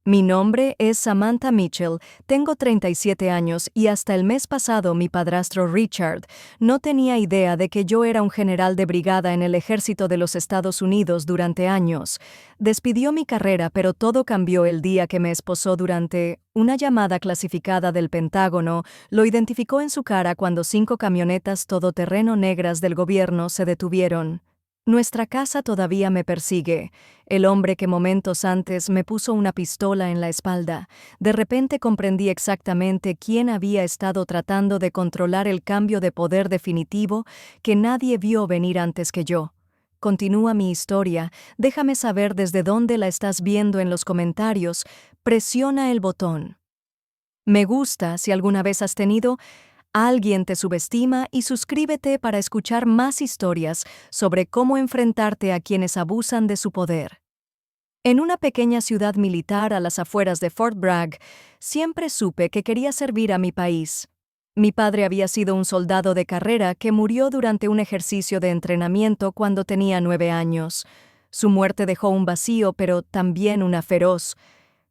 Mi nombre es Samantha Mitchell, tengo 37 años y hasta el mes pasado mi padrastro Richard no tenía idea de que yo era un general de brigada en el ejército de los Estados Unidos durante años. Despidió mi carrera, pero todo cambió el día que me esposó durante una llamada clasificada del Pentágono. Lo identificó en su cara cuando 5 camionetas todoterreno negras del gobierno se detuvieron. Nuestra casa todavía me persigue. El hombre que momentos antes me puso una pistola en la espalda. De repente comprendí exactamente quién había estado tratando de controlar el cambio de poder definitivo que nadie vio venir antes que yo. Continúa mi historia. Déjame saber desde dónde la estás viendo en los comentarios. Presiona el botón me gusta si alguna vez has tenido alguien te subestima y suscríbete para escuchar más historias sobre cómo enfrentarte a quienes abusan de su poder. En una pequeña ciudad militar a las afueras de Fort Bragg, siempre supe que quería servir a mi país. Mi padre había sido un soldado de carrera que murió durante un ejercicio de entrenamiento cuando tenía 9 años. Su muerte dejó un vacío, pero también una feroz.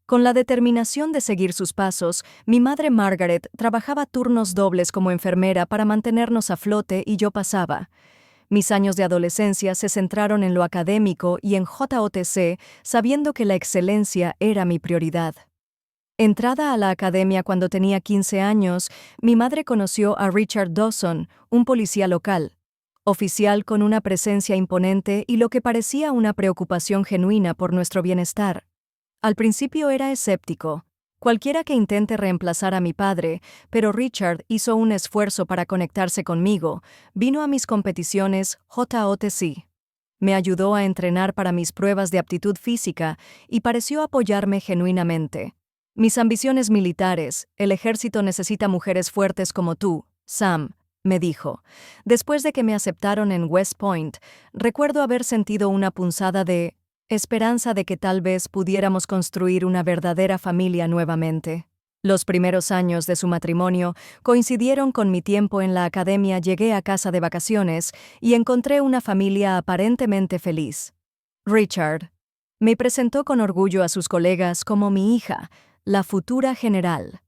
Con la determinación de seguir sus pasos, mi madre Margaret trabajaba turnos dobles como enfermera para mantenernos a flote y yo pasaba. Mis años de adolescencia se centraron en lo académico y en JOTC, sabiendo que la excelencia era mi prioridad. Entrada a la academia cuando tenía 15 años, mi madre conoció a Richard Dawson, un policía local. Oficial con una presencia imponente y lo que parecía una preocupación genuina por nuestro bienestar. Al principio era escéptico. Cualquiera que intente reemplazar a mi padre, pero Richard hizo un esfuerzo para conectarse conmigo, vino a mis competiciones JOTC. Me ayudó a entrenar para mis pruebas de aptitud física y pareció apoyarme genuinamente. Mis ambiciones militares, el ejército necesita mujeres fuertes como tú, Sam, me dijo. Después de que me aceptaron en West Point, recuerdo haber sentido una punzada de esperanza de que tal vez pudiéramos construir una verdadera familia nuevamente. Los primeros años de su matrimonio coincidieron con mi tiempo en la academia. Llegué a casa de vacaciones y encontré una familia aparentemente feliz. Richard me presentó con orgullo a sus colegas como mi hija, la futura general.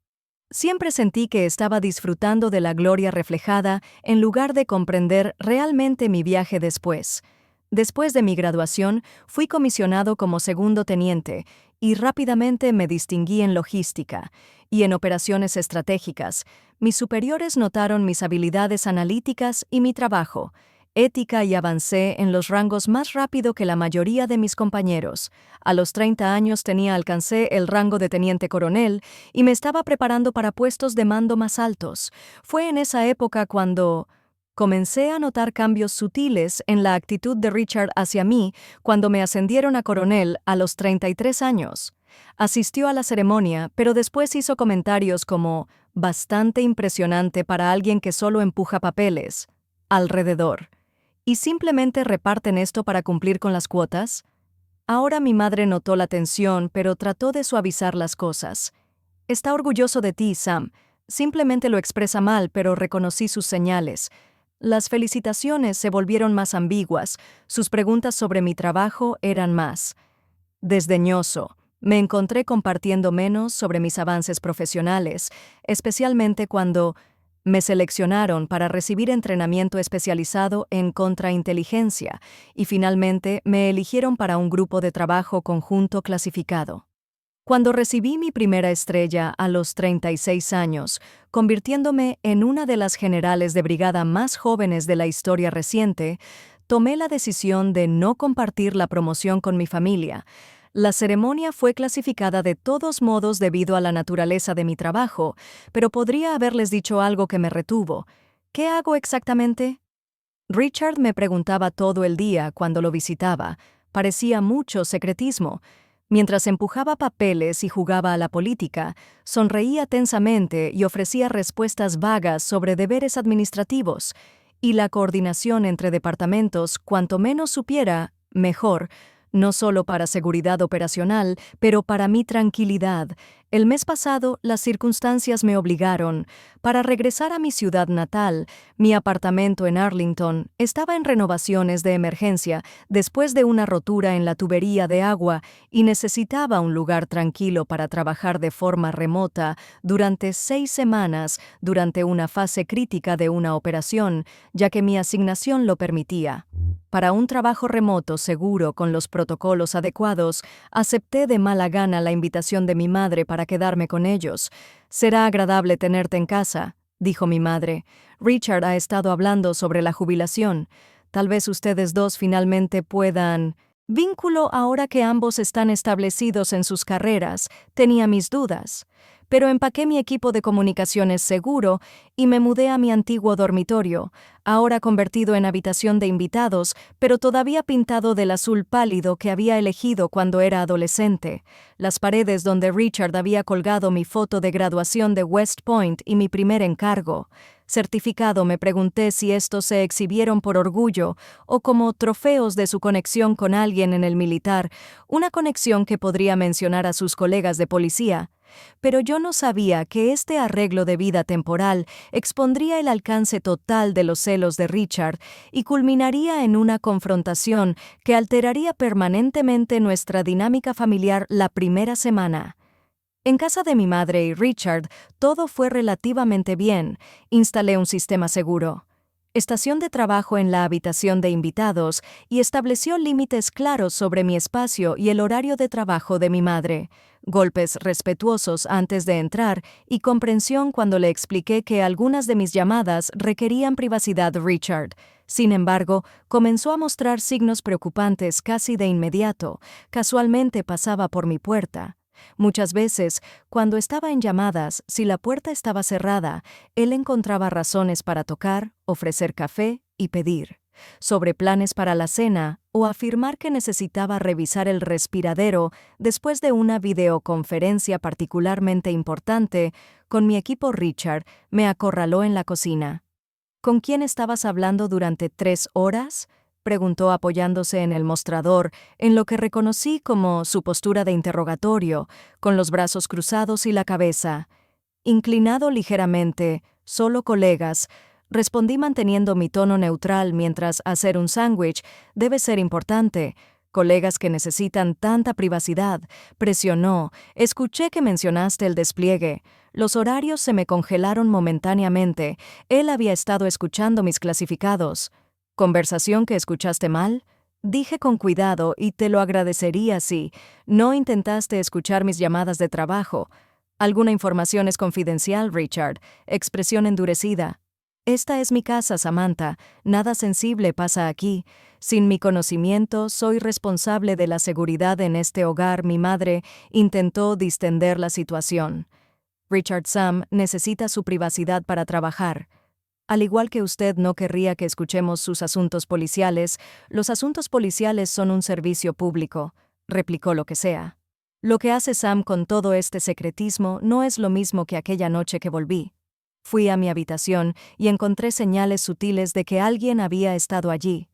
Siempre sentí que estaba disfrutando de la gloria reflejada en lugar de comprender realmente mi viaje después. Después de mi graduación, fui comisionado como segundo teniente y rápidamente me distinguí en logística y en operaciones estratégicas. Mis superiores notaron mis habilidades analíticas y mi trabajo, ética y avancé en los rangos más rápido que la mayoría de mis compañeros. A los 30 años alcancé el rango de teniente coronel y me estaba preparando para puestos de mando más altos. Fue en esa época cuando comencé a notar cambios sutiles en la actitud de Richard hacia mí cuando me ascendieron a coronel a los 33 años. Asistió a la ceremonia, pero después hizo comentarios como bastante impresionante para alguien que solo empuja papeles alrededor. ¿Y simplemente reparten esto para cumplir con las cuotas? Ahora mi madre notó la tensión, pero trató de suavizar las cosas. Está orgulloso de ti, Sam. Simplemente lo expresa mal, pero reconocí sus señales. Las felicitaciones se volvieron más ambiguas, sus preguntas sobre mi trabajo eran más desdeñoso. Me encontré compartiendo menos sobre mis avances profesionales, especialmente cuando me seleccionaron para recibir entrenamiento especializado en contrainteligencia y finalmente me eligieron para un grupo de trabajo conjunto clasificado. Cuando recibí mi primera estrella a los 36 años, convirtiéndome en una de las generales de brigada más jóvenes de la historia reciente, tomé la decisión de no compartir la promoción con mi familia. La ceremonia fue clasificada de todos modos debido a la naturaleza de mi trabajo, pero podría haberles dicho algo que me retuvo. ¿Qué hago exactamente? Richard me preguntaba todo el día cuando lo visitaba. Parecía mucho secretismo. Mientras empujaba papeles y jugaba a la política, sonreía tensamente y ofrecía respuestas vagas sobre deberes administrativos. Y la coordinación entre departamentos, cuanto menos supiera, mejor, no solo para seguridad operacional, pero para mi tranquilidad. El mes pasado, las circunstancias me obligaron. Para regresar a mi ciudad natal, mi apartamento en Arlington estaba en renovaciones de emergencia después de una rotura en la tubería de agua y necesitaba un lugar tranquilo para trabajar de forma remota durante 6 semanas durante una fase crítica de una operación, ya que mi asignación lo permitía. Para un trabajo remoto seguro con los protocolos adecuados, acepté de mala gana la invitación de mi madre para quedarme con ellos. «Será agradable tenerte en casa», dijo mi madre. «Richard ha estado hablando sobre la jubilación. Tal vez ustedes dos finalmente puedan...». Vínculo ahora que ambos están establecidos en sus carreras, tenía mis dudas. Pero empaqué mi equipo de comunicaciones seguro y me mudé a mi antiguo dormitorio, ahora convertido en habitación de invitados, pero todavía pintado del azul pálido que había elegido cuando era adolescente. Las paredes donde Richard había colgado mi foto de graduación de West Point y mi primer encargo. Certificado, me pregunté si estos se exhibieron por orgullo o como trofeos de su conexión con alguien en el militar, una conexión que podría mencionar a sus colegas de policía. Pero yo no sabía que este arreglo de vida temporal expondría el alcance total de los celos de Richard y culminaría en una confrontación que alteraría permanentemente nuestra dinámica familiar la primera semana. En casa de mi madre y Richard, todo fue relativamente bien. Instalé un sistema seguro. Estación de trabajo en la habitación de invitados y estableció límites claros sobre mi espacio y el horario de trabajo de mi madre. Golpes respetuosos antes de entrar y comprensión cuando le expliqué que algunas de mis llamadas requerían privacidad de Richard. Sin embargo, comenzó a mostrar signos preocupantes casi de inmediato. Casualmente pasaba por mi puerta. Muchas veces, cuando estaba en llamadas, si la puerta estaba cerrada, él encontraba razones para tocar, ofrecer café y pedir. Sobre planes para la cena o afirmar que necesitaba revisar el respiradero después de una videoconferencia particularmente importante, con mi equipo Richard me acorraló en la cocina. «¿Con quién estabas hablando durante 3 horas?» preguntó apoyándose en el mostrador, en lo que reconocí como su postura de interrogatorio, con los brazos cruzados y la cabeza. Inclinado ligeramente, «Solo colegas», respondí manteniendo mi tono neutral mientras hacer un sándwich debe ser importante. «Colegas que necesitan tanta privacidad», presionó. «Escuché que mencionaste el despliegue». Los horarios se me congelaron momentáneamente. Él había estado escuchando mis clasificados. «¿Conversación que escuchaste mal?» Dije con cuidado y te lo agradecería si no intentaste escuchar mis llamadas de trabajo. «Alguna información es confidencial, Richard». Expresión endurecida. «Esta es mi casa, Samantha. Nada sensible pasa aquí. Sin mi conocimiento, soy responsable de la seguridad en este hogar». Mi madre intentó distender la situación. «Richard, Sam necesita su privacidad para trabajar. Al igual que usted no querría que escuchemos sus asuntos policiales, los asuntos policiales son un servicio público», replicó lo que sea. «Lo que hace Sam con todo este secretismo no es lo mismo que aquella noche que volví. Fui a mi habitación y encontré señales sutiles de que alguien había estado allí.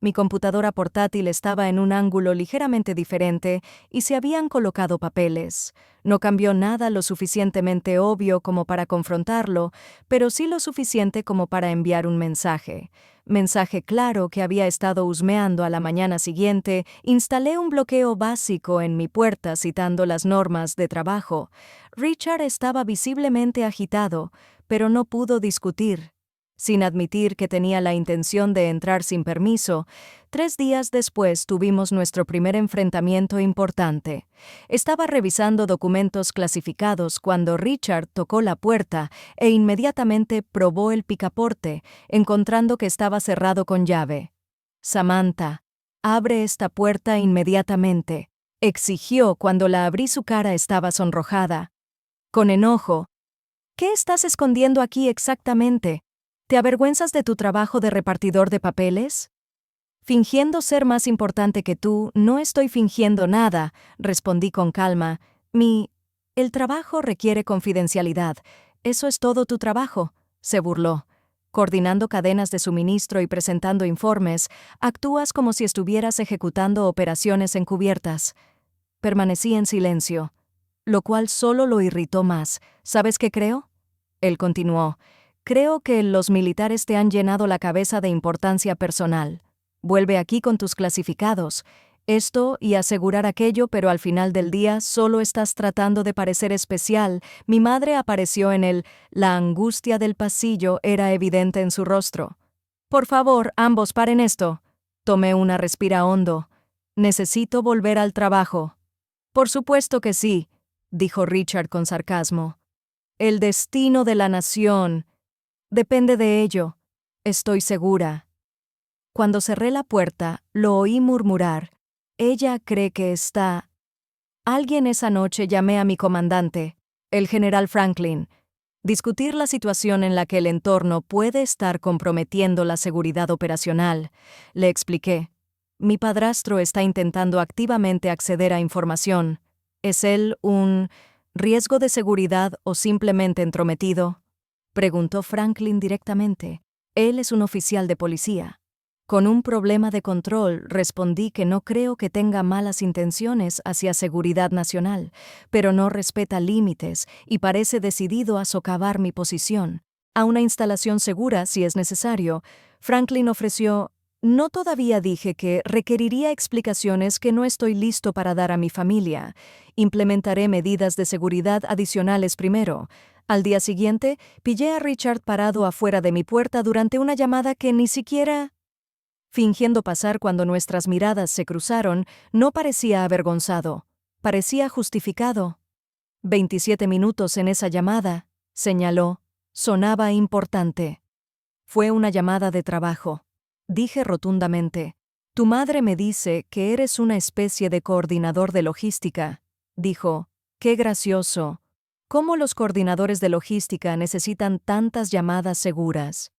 Mi computadora portátil estaba en un ángulo ligeramente diferente y se habían colocado papeles. No cambió nada lo suficientemente obvio como para confrontarlo, pero sí lo suficiente como para enviar un mensaje. Mensaje claro que había estado husmeando a la mañana siguiente. Instalé un bloqueo básico en mi puerta citando las normas de trabajo. Richard estaba visiblemente agitado, pero no pudo discutir. Sin admitir que tenía la intención de entrar sin permiso, 3 días después tuvimos nuestro primer enfrentamiento importante. Estaba revisando documentos clasificados cuando Richard tocó la puerta e inmediatamente probó el picaporte, encontrando que estaba cerrado con llave. «Samantha, abre esta puerta inmediatamente», exigió cuando la abrí. Su cara estaba sonrojada. Con enojo. «¿Qué estás escondiendo aquí exactamente? ¿Te avergüenzas de tu trabajo de repartidor de papeles?» «Fingiendo ser más importante que tú, no estoy fingiendo nada», respondí con calma. «El trabajo requiere confidencialidad. ¿Eso es todo tu trabajo?», se burló. «Coordinando cadenas de suministro y presentando informes, actúas como si estuvieras ejecutando operaciones encubiertas». Permanecí en silencio. lo cual solo lo irritó más. ¿Sabes qué creo? Él continuó. Creo que los militares te han llenado la cabeza de importancia personal. Vuelve aquí con tus clasificados. Esto y asegurar aquello, pero al final del día solo estás tratando de parecer especial. Mi madre apareció en él. La angustia del pasillo era evidente en su rostro. Por favor, ambos paren esto. Tomé una respira hondo. Necesito volver al trabajo. Por supuesto que sí, dijo Richard con sarcasmo. El destino de la nación depende de ello. Estoy segura. Cuando cerré la puerta, lo oí murmurar. Ella cree que está... Alguien esa noche llamé a mi comandante, el general Franklin. Discutir la situación en la que el entorno puede estar comprometiendo la seguridad operacional. Le expliqué. Mi padrastro está intentando activamente acceder a información. ¿Es él un riesgo de seguridad o simplemente entrometido? Preguntó Franklin directamente. Él es un oficial de policía. Con un problema de control, respondí que no creo que tenga malas intenciones hacia seguridad nacional, pero no respeta límites y parece decidido a socavar mi posición. A una instalación segura, si es necesario, Franklin ofreció. No todavía dije que requeriría explicaciones que no estoy listo para dar a mi familia. Implementaré medidas de seguridad adicionales primero. Al día siguiente, pillé a Richard parado afuera de mi puerta durante una llamada que ni siquiera... Fingiendo pasar cuando nuestras miradas se cruzaron, no parecía avergonzado. Parecía justificado. 27 minutos en esa llamada, señaló. Sonaba importante. Fue una llamada de trabajo. Dije rotundamente. Tu madre me dice que eres una especie de coordinador de logística. Dijo. Qué gracioso. ¿Cómo los coordinadores de logística necesitan tantas llamadas seguras?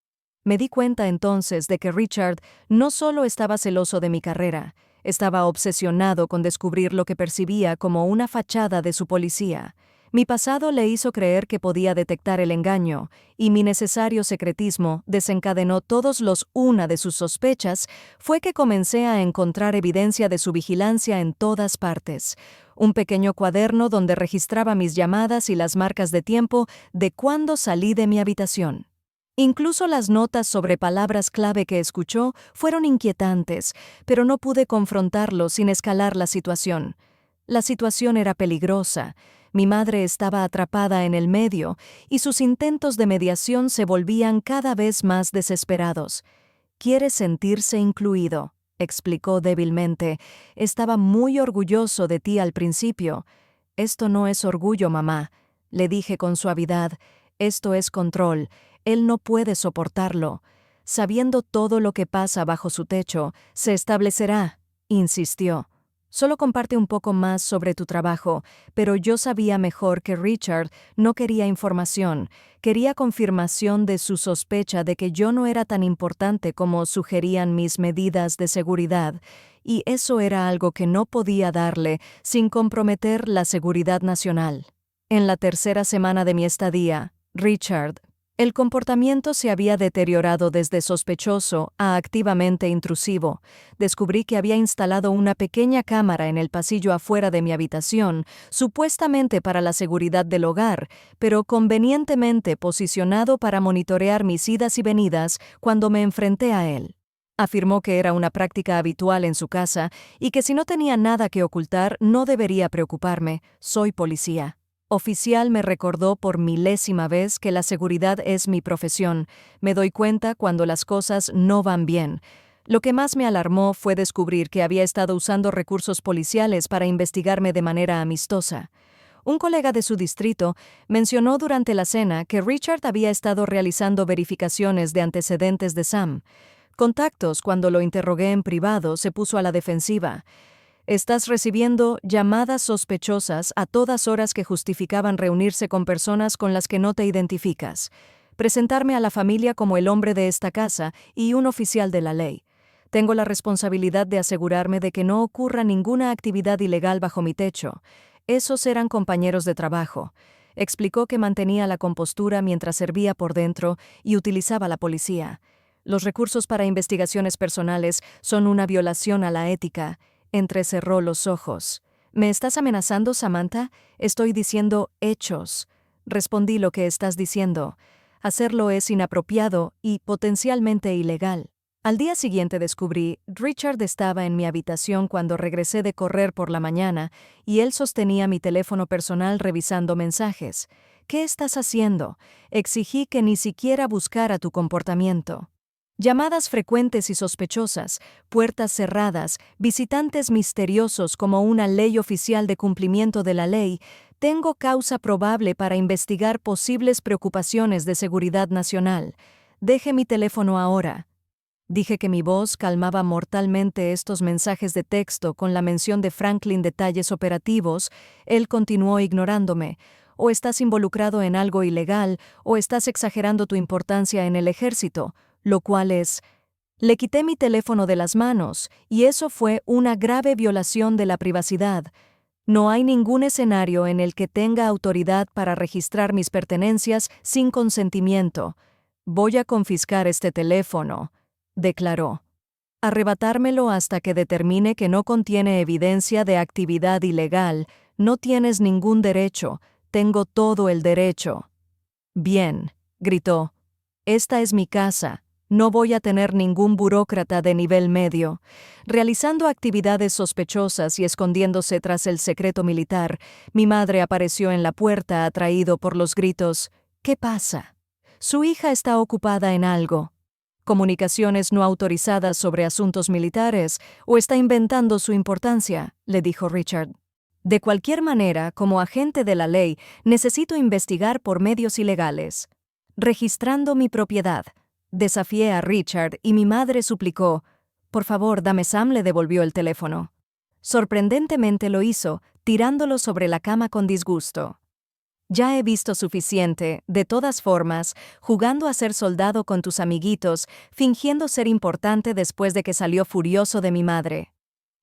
Me di cuenta entonces de que Richard no solo estaba celoso de mi carrera, estaba obsesionado con descubrir lo que percibía como una fachada de su policía. Mi pasado le hizo creer que podía detectar el engaño, y mi necesario secretismo desencadenó una de sus sospechas fue que comencé a encontrar evidencia de su vigilancia en todas partes. Un pequeño cuaderno donde registraba mis llamadas y las marcas de tiempo de cuándo salí de mi habitación. Incluso las notas sobre palabras clave que escuchó fueron inquietantes, pero no pude confrontarlo sin escalar la situación. La situación era peligrosa. Mi madre estaba atrapada en el medio y sus intentos de mediación se volvían cada vez más desesperados. «Quiere sentirse incluido», explicó débilmente. «Estaba muy orgulloso de ti al principio». «Esto no es orgullo, mamá», le dije con suavidad. «Esto es control. Él no puede soportarlo. Sabiendo todo lo que pasa bajo su techo, se establecerá», insistió. «Solo comparte un poco más sobre tu trabajo», pero yo sabía mejor que Richard no quería información, quería confirmación de su sospecha de que yo no era tan importante como sugerían mis medidas de seguridad, y eso era algo que no podía darle sin comprometer la seguridad nacional. En la tercera semana de mi estadía, Richard... El comportamiento se había deteriorado desde sospechoso a activamente intrusivo. Descubrí que había instalado una pequeña cámara en el pasillo afuera de mi habitación, supuestamente para la seguridad del hogar, pero convenientemente posicionado para monitorear mis idas y venidas cuando me enfrenté a él. Afirmó que era una práctica habitual en su casa y que si no tenía nada que ocultar no debería preocuparme. Soy policía. Oficial me recordó por milésima vez que la seguridad es mi profesión. Me doy cuenta cuando las cosas no van bien. Lo que más me alarmó fue descubrir que había estado usando recursos policiales para investigarme de manera amistosa. Un colega de su distrito mencionó durante la cena que Richard había estado realizando verificaciones de antecedentes de Sam. Contactos, cuando lo interrogué en privado, se puso a la defensiva. «Estás recibiendo llamadas sospechosas a todas horas que justificaban reunirse con personas con las que no te identificas. Presentarme a la familia como el hombre de esta casa y un oficial de la ley. Tengo la responsabilidad de asegurarme de que no ocurra ninguna actividad ilegal bajo mi techo. Esos eran compañeros de trabajo». Explicó que mantenía la compostura mientras servía por dentro y utilizaba la policía. «Los recursos para investigaciones personales son una violación a la ética». Entrecerró los ojos. ¿Me estás amenazando, Samantha? Estoy diciendo hechos. Respondí lo que estás diciendo. Hacerlo es inapropiado y potencialmente ilegal. Al día siguiente descubrí, Richard estaba en mi habitación cuando regresé de correr por la mañana y él sostenía mi teléfono personal revisando mensajes. ¿Qué estás haciendo? Exigí que ni siquiera buscara tu comportamiento. Llamadas frecuentes y sospechosas, puertas cerradas, visitantes misteriosos como una ley oficial de cumplimiento de la ley. Tengo causa probable para investigar posibles preocupaciones de seguridad nacional. Deje mi teléfono ahora. Dije que mi voz calmaba mortalmente estos mensajes de texto con la mención de Franklin detalles operativos. Él continuó ignorándome. O estás involucrado en algo ilegal, o estás exagerando tu importancia en el ejército, lo cual es... Le quité mi teléfono de las manos, y eso fue una grave violación de la privacidad. No hay ningún escenario en el que tenga autoridad para registrar mis pertenencias sin consentimiento. Voy a confiscar este teléfono, declaró. Arrebatármelo hasta que determine que no contiene evidencia de actividad ilegal. No tienes ningún derecho. Tengo todo el derecho. Bien, gritó. Esta es mi casa. No voy a tener ningún burócrata de nivel medio. Realizando actividades sospechosas y escondiéndose tras el secreto militar, mi madre apareció en la puerta atraído por los gritos. ¿Qué pasa? Su hija está ocupada en algo. Comunicaciones no autorizadas sobre asuntos militares, o está inventando su importancia, le dijo Richard. De cualquier manera, como agente de la ley, necesito investigar por medios ilegales. Registrando mi propiedad. Desafié a Richard y mi madre suplicó. Por favor, dame. Sam le devolvió el teléfono. Sorprendentemente lo hizo, tirándolo sobre la cama con disgusto. Ya he visto suficiente, de todas formas, jugando a ser soldado con tus amiguitos, fingiendo ser importante después de que salió furioso de mi madre.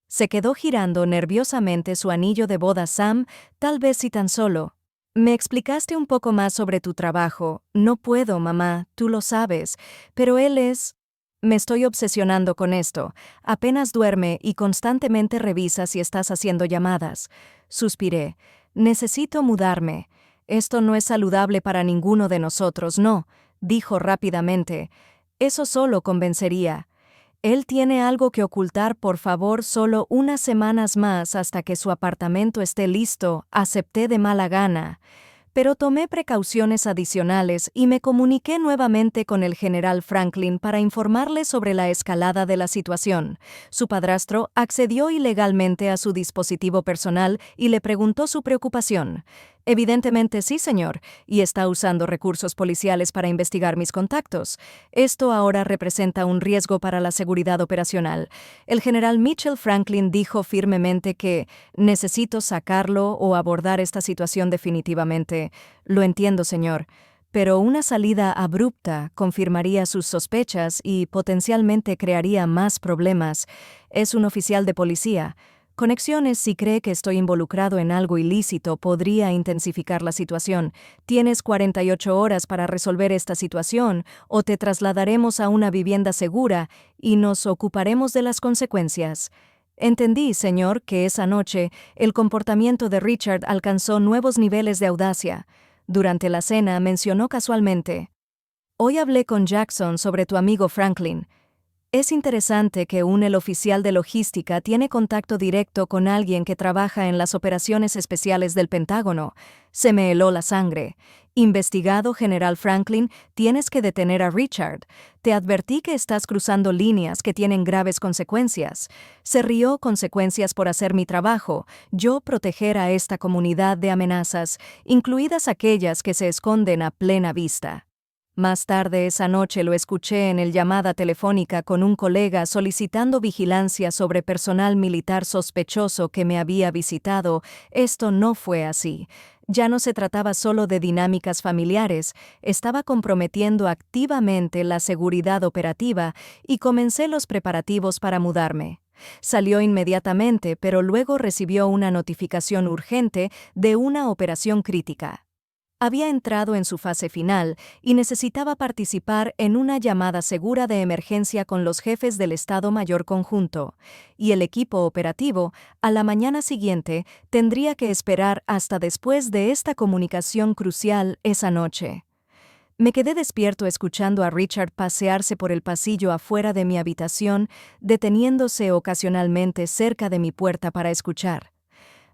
Se quedó girando nerviosamente su anillo de boda. Sam, tal vez si tan solo. Me explicaste un poco más sobre tu trabajo. No puedo, mamá, tú lo sabes, pero él es... Me estoy obsesionando con esto. Apenas duerme y constantemente revisa si estás haciendo llamadas. Suspiré. Necesito mudarme. Esto no es saludable para ninguno de nosotros, no, dijo rápidamente. Eso solo convencería. Él tiene algo que ocultar, por favor, solo unas semanas más hasta que su apartamento esté listo, acepté de mala gana. Pero tomé precauciones adicionales y me comuniqué nuevamente con el general Franklin para informarle sobre la escalada de la situación. Su padrastro accedió ilegalmente a su dispositivo personal y le preguntó su preocupación. Evidentemente sí, señor, y está usando recursos policiales para investigar mis contactos. Esto ahora representa un riesgo para la seguridad operacional. El general Mitchell Franklin dijo firmemente que necesito sacarlo o abordar esta situación definitivamente. Lo entiendo, señor, pero una salida abrupta confirmaría sus sospechas y potencialmente crearía más problemas. Es un oficial de policía. Conexiones, si cree que estoy involucrado en algo ilícito, podría intensificar la situación. Tienes 48 horas para resolver esta situación o te trasladaremos a una vivienda segura y nos ocuparemos de las consecuencias. Entendí, señor, que esa noche el comportamiento de Richard alcanzó nuevos niveles de audacia. Durante la cena mencionó casualmente: «Hoy hablé con Jackson sobre tu amigo Franklin. Es interesante que el oficial de logística tiene contacto directo con alguien que trabaja en las operaciones especiales del Pentágono. Se me heló la sangre. Investigado, general Franklin, tienes que detener a Richard. Te advertí que estás cruzando líneas que tienen graves consecuencias. Se rió. Consecuencias por hacer mi trabajo. Yo proteger a esta comunidad de amenazas, incluidas aquellas que se esconden a plena vista. Más tarde esa noche lo escuché en el llamada telefónica con un colega solicitando vigilancia sobre personal militar sospechoso que me había visitado. Esto no fue así. Ya no se trataba solo de dinámicas familiares, estaba comprometiendo activamente la seguridad operativa y comencé los preparativos para mudarme. Salió inmediatamente, pero luego recibió una notificación urgente de una operación crítica. Había entrado en su fase final y necesitaba participar en una llamada segura de emergencia con los jefes del Estado Mayor Conjunto, y el equipo operativo, a la mañana siguiente, tendría que esperar hasta después de esta comunicación crucial esa noche. Me quedé despierto escuchando a Richard pasearse por el pasillo afuera de mi habitación, deteniéndose ocasionalmente cerca de mi puerta para escuchar.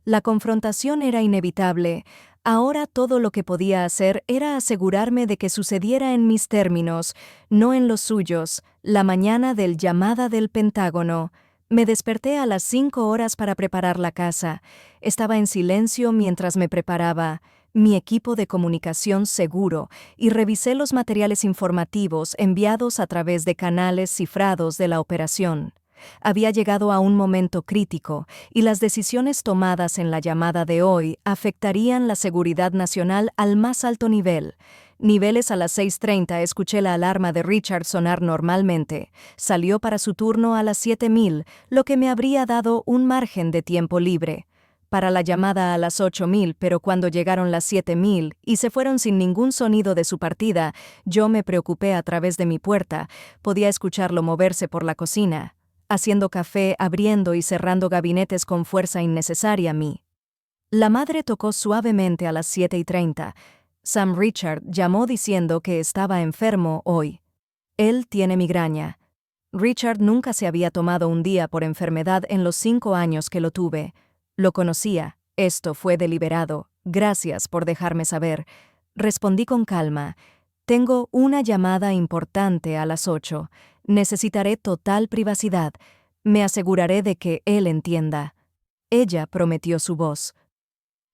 La confrontación era inevitable. Ahora todo lo que podía hacer era asegurarme de que sucediera en mis términos, no en los suyos. La mañana del llamada del Pentágono. Me desperté a las 5 horas para preparar la casa. Estaba en silencio mientras me preparaba, mi equipo de comunicación seguro, y revisé los materiales informativos enviados a través de canales cifrados de la operación. Había llegado a un momento crítico, y las decisiones tomadas en la llamada de hoy afectarían la seguridad nacional al más alto nivel. Niveles a las 6:30 escuché la alarma de Richard sonar normalmente. Salió para su turno a las 7:000, lo que me habría dado un margen de tiempo libre. Para la llamada a las 8:000, pero cuando llegaron las 7:000 y se fueron sin ningún sonido de su partida, yo me preocupé a través de mi puerta. Podía escucharlo moverse por la cocina, haciendo café, abriendo y cerrando gabinetes con fuerza innecesaria a mí. La madre tocó suavemente a las 7:30. Sam Richard llamó diciendo que estaba enfermo hoy. Él tiene migraña. Richard nunca se había tomado un día por enfermedad en los 5 años que lo tuve. Lo conocía. Esto fue deliberado. Gracias por dejarme saber. Respondí con calma. Tengo una llamada importante a las 8. Necesitaré total privacidad. Me aseguraré de que él entienda. Ella prometió su voz.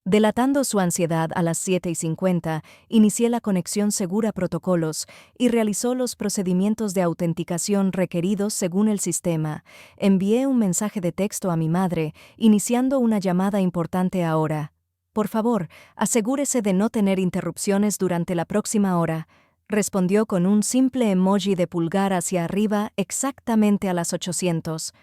Delatando su ansiedad a las 7:50, inicié la conexión segura protocolos y realizó los procedimientos de autenticación requeridos según el sistema. Envié un mensaje de texto a mi madre, iniciando una llamada importante ahora. Por favor, asegúrese de no tener interrupciones durante la próxima hora. Respondió con un simple emoji de pulgar hacia arriba exactamente a las 800.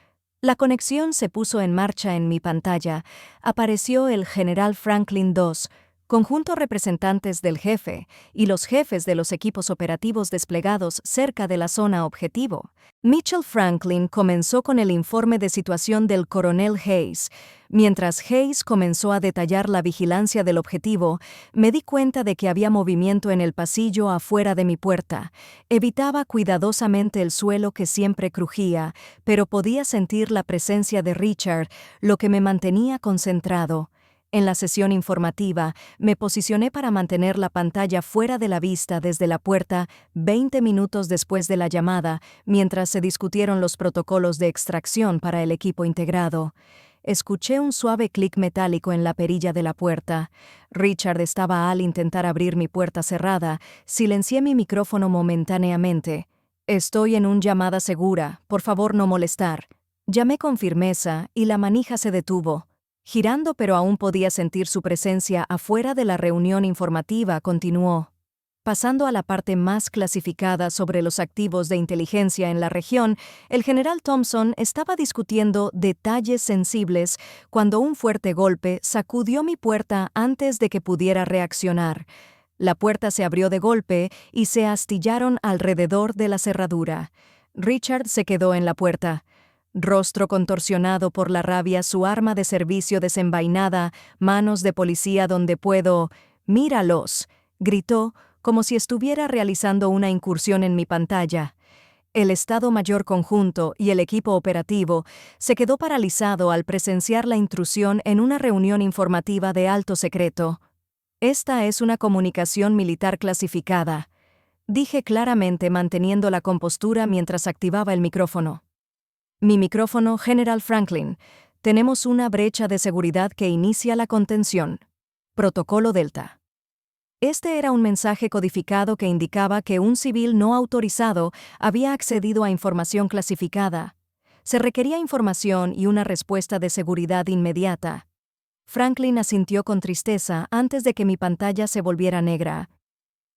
La conexión se puso en marcha en mi pantalla. Apareció el general Franklin II, conjunto representantes del jefe, y los jefes de los equipos operativos desplegados cerca de la zona objetivo. Mitchell Franklin comenzó con el informe de situación del coronel Hayes. Mientras Hayes comenzó a detallar la vigilancia del objetivo, me di cuenta de que había movimiento en el pasillo afuera de mi puerta. Evitaba cuidadosamente el suelo que siempre crujía, pero podía sentir la presencia de Richard, lo que me mantenía concentrado. En la sesión informativa, me posicioné para mantener la pantalla fuera de la vista desde la puerta 20 minutos después de la llamada, mientras se discutieron los protocolos de extracción para el equipo integrado. Escuché un suave clic metálico en la perilla de la puerta. Richard estaba al intentar abrir mi puerta cerrada. Silencié mi micrófono momentáneamente. «Estoy en una llamada segura, por favor no molestar». Llamé con firmeza y la manija se detuvo. Girando, pero aún podía sentir su presencia afuera de la reunión informativa, continuó. Pasando a la parte más clasificada sobre los activos de inteligencia en la región, el general Thompson estaba discutiendo detalles sensibles cuando un fuerte golpe sacudió mi puerta antes de que pudiera reaccionar. La puerta se abrió de golpe y se astillaron alrededor de la cerradura. Richard se quedó en la puerta. Rostro contorsionado por la rabia, su arma de servicio desenvainada, manos de policía donde puedo. «¡Míralos!», gritó, como si estuviera realizando una incursión en mi pantalla. El Estado Mayor Conjunto y el equipo operativo se quedó paralizado al presenciar la intrusión en una reunión informativa de alto secreto. «Esta es una comunicación militar clasificada», dije claramente manteniendo la compostura mientras activaba el micrófono. Mi micrófono, General Franklin. Tenemos una brecha de seguridad que inicia la contención. Protocolo Delta. Este era un mensaje codificado que indicaba que un civil no autorizado había accedido a información clasificada. Se requería información y una respuesta de seguridad inmediata. Franklin asintió con tristeza antes de que mi pantalla se volviera negra.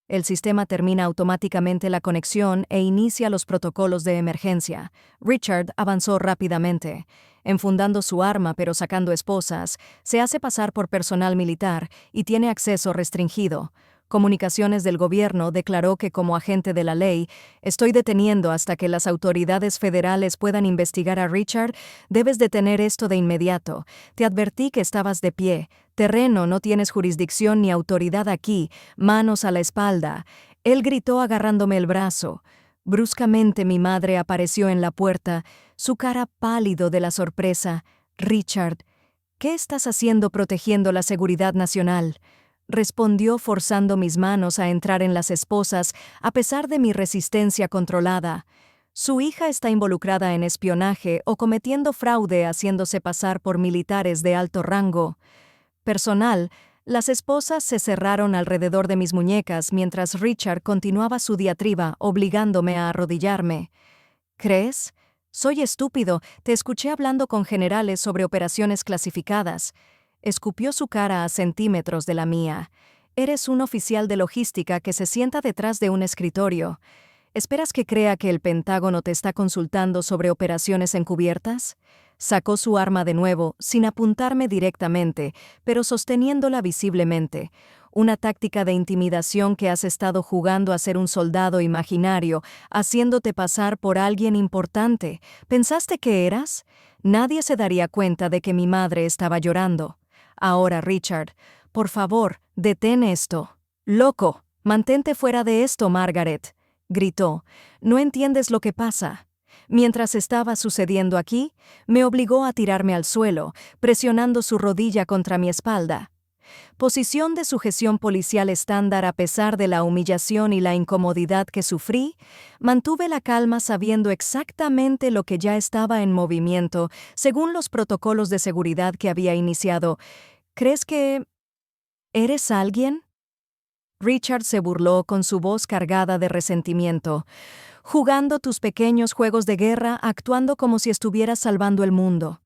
El sistema termina automáticamente la conexión e inicia los protocolos de emergencia. Richard avanzó rápidamente. Enfundando su arma pero sacando esposas, se hace pasar por personal militar y tiene acceso restringido. Comunicaciones del gobierno declaró que como agente de la ley, estoy deteniendo hasta que las autoridades federales puedan investigar a Richard. Debes detener esto de inmediato. Te advertí que estabas de pie. Terreno, no tienes jurisdicción ni autoridad aquí. Manos a la espalda. Él gritó agarrándome el brazo. Bruscamente mi madre apareció en la puerta, su cara pálido de la sorpresa. Richard, ¿qué estás haciendo protegiendo la seguridad nacional?, respondió forzando mis manos a entrar en las esposas a pesar de mi resistencia controlada. Su hija está involucrada en espionaje o cometiendo fraude haciéndose pasar por militares de alto rango. Personal, las esposas se cerraron alrededor de mis muñecas mientras Richard continuaba su diatriba, obligándome a arrodillarme. ¿Crees? Soy estúpido, te escuché hablando con generales sobre operaciones clasificadas. Escupió su cara a centímetros de la mía. Eres un oficial de logística que se sienta detrás de un escritorio. ¿Esperas que crea que el Pentágono te está consultando sobre operaciones encubiertas? Sacó su arma de nuevo, sin apuntarme directamente, pero sosteniéndola visiblemente. Una táctica de intimidación que has estado jugando a ser un soldado imaginario, haciéndote pasar por alguien importante. ¿Pensaste que eras? Nadie se daría cuenta de que mi madre estaba llorando. Ahora, Richard, por favor, detén esto. Loco, mantente fuera de esto, Margaret, gritó. No entiendes lo que pasa. Mientras estaba sucediendo aquí, me obligó a tirarme al suelo, presionando su rodilla contra mi espalda. Posición de sujeción policial estándar a pesar de la humillación y la incomodidad que sufrí, mantuve la calma sabiendo exactamente lo que ya estaba en movimiento, según los protocolos de seguridad que había iniciado. ¿Crees que eres alguien? Richard se burló con su voz cargada de resentimiento. Jugando tus pequeños juegos de guerra, actuando como si estuvieras salvando el mundo.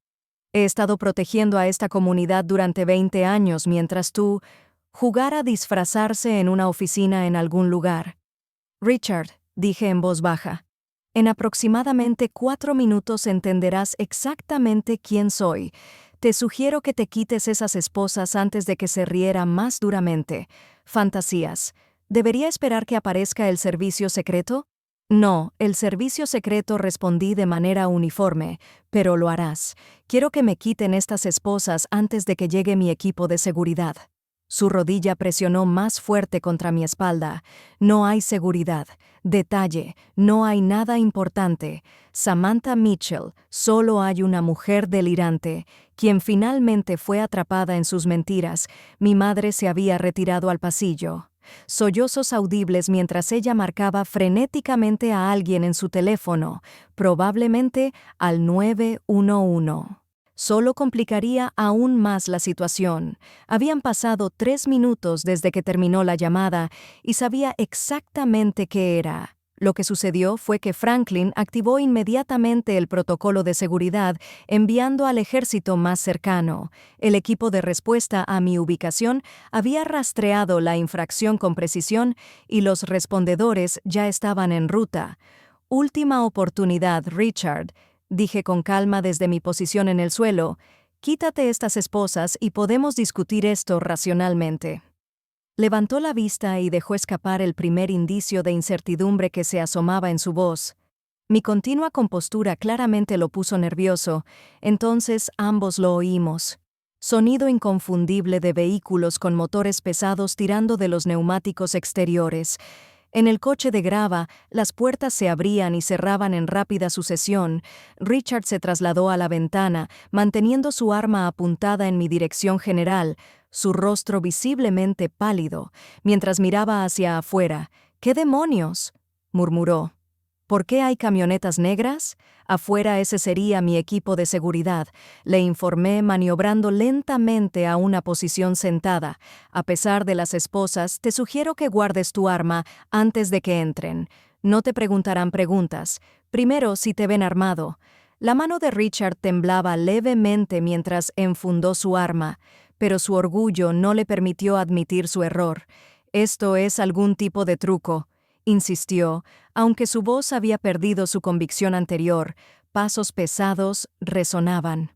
He estado protegiendo a esta comunidad durante 20 años mientras tú jugar a disfrazarse en una oficina en algún lugar. Richard, dije en voz baja, en aproximadamente 4 minutos entenderás exactamente quién soy. Te sugiero que te quites esas esposas antes de que se riera más duramente. Fantasías. ¿Debería esperar que aparezca el servicio secreto? No, el servicio secreto, respondí de manera uniforme, pero lo harás. Quiero que me quiten estas esposas antes de que llegue mi equipo de seguridad. Su rodilla presionó más fuerte contra mi espalda. No hay seguridad. Detalle, no hay nada importante. Samantha Mitchell, solo hay una mujer delirante, quien finalmente fue atrapada en sus mentiras. Mi madre se había retirado al pasillo. Sollozos audibles mientras ella marcaba frenéticamente a alguien en su teléfono, probablemente al 911. Solo complicaría aún más la situación. Habían pasado 3 minutos desde que terminó la llamada y sabía exactamente qué era. Lo que sucedió fue que Franklin activó inmediatamente el protocolo de seguridad, enviando al ejército más cercano. El equipo de respuesta a mi ubicación había rastreado la infracción con precisión y los respondedores ya estaban en ruta. Última oportunidad, Richard, dije con calma desde mi posición en el suelo. Quítate estas esposas y podemos discutir esto racionalmente. Levantó la vista y dejó escapar el primer indicio de incertidumbre que se asomaba en su voz. Mi continua compostura claramente lo puso nervioso, entonces ambos lo oímos. Sonido inconfundible de vehículos con motores pesados tirando de los neumáticos exteriores. En el coche de grava, las puertas se abrían y cerraban en rápida sucesión. Richard se trasladó a la ventana, manteniendo su arma apuntada en mi dirección general, su rostro visiblemente pálido, mientras miraba hacia afuera. «¿Qué demonios?», murmuró. «¿Por qué hay camionetas negras? Afuera ese sería mi equipo de seguridad», le informé maniobrando lentamente a una posición sentada. «A pesar de las esposas, te sugiero que guardes tu arma antes de que entren. No te preguntarán preguntas. Primero, si te ven armado». La mano de Richard temblaba levemente mientras enfundó su arma, pero su orgullo no le permitió admitir su error. «Esto es algún tipo de truco», insistió, aunque su voz había perdido su convicción anterior. Pasos pesados resonaban.